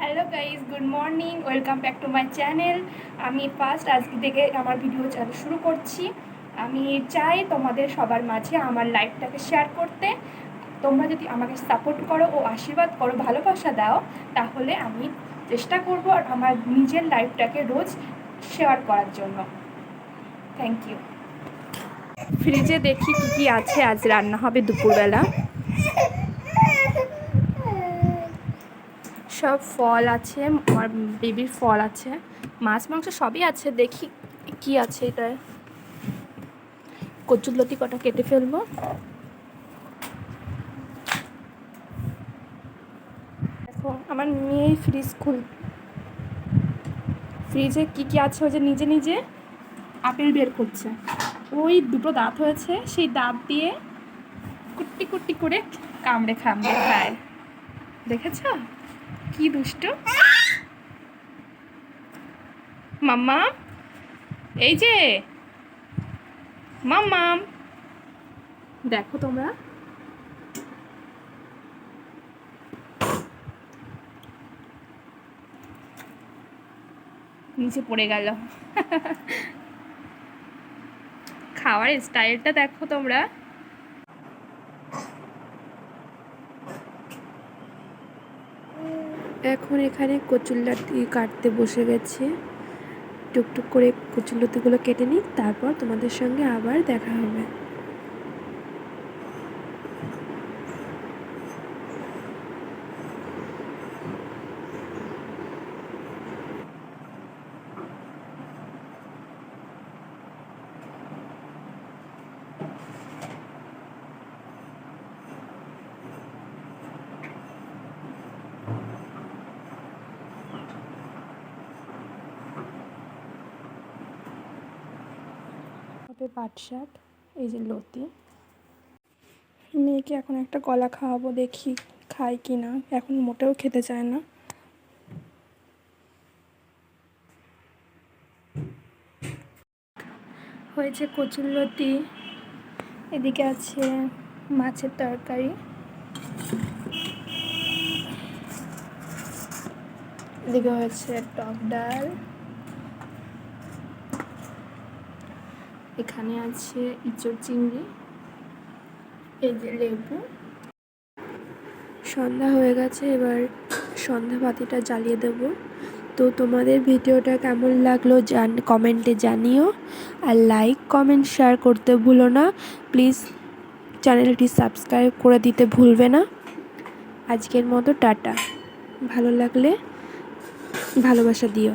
Hello guys, good morning, welcome back to my channel. আমি first আজকে থেকে আমার ভিডিও শুরু করছি। আমি চাই তোমাদের সবার মাঝে আমার লাইফটাকে শেয়ার করতে। তোমরা যদি আমাকে সাপোর্ট করো ও আশীর্বাদ করো, ভালোবাসা দাও, তাহলে আমি চেষ্টা করব আর আমার নিজের লাইফটাকে রোজ শেয়ার করার জন্য। Thank you. ফ্রিজে দেখি কী কী আছে, আজ রান্না হবে দুপুরবেলা। সব ফল আছে, আমার বেবির ফল আছে, মাছ মাংস সবই আছে। দেখি কি আছে এটা। কচুরলতি কটা কেটে ফেলবো। দেখো আমার মেয়ে ফ্রিজে কি কি আছে, ওই যে নিজে নিজে আপেল বের করছে। ওই দুটো দাঁত হয়েছে, সেই দাঁত দিয়ে কুট্টি কুট্টি করে কামড়ে কামড়ে খায়। দেখেছ কি দুষ্ট মাম্মা। এই যে মাম্মাম, দেখো তোমরা। নিচে পড়ে গেল। খাওয়ার স্টাইলটা দেখো তোমরা। এখন এখানে কচুরলতি কাটতে বসে গেছে। টুকটুক করে কচুরলতিগুলো কেটে নিই, তারপর তোমাদের সঙ্গে আবার দেখা হবে। পাট শাক, এই যে লতি। মেয়েকে এখন একটা কলা খাওয়াবো, দেখি খায় কি না। এখন মোটেও খেতে চায় না। হয়েছে কচুরলতি, এদিকে আছে মাছের তরকারি, এদিকে হয়েছে টক ডাল, এখানে আছে ইঁচড় চিংড়ি, এই যে লেবু। সন্ধ্যা হয়ে গেছে, এবার সন্ধ্যা বাতিটা জ্বালিয়ে দেব। তো তোমাদের ভিডিওটা কেমন লাগলো কমেন্টে জানিও, আর লাইক কমেন্ট শেয়ার করতে ভুলো না প্লিজ। চ্যানেলটি সাবস্ক্রাইব করে দিতে ভুলবে না। আজকের মতো টাটা। ভালো লাগলে ভালোবাসা দিও।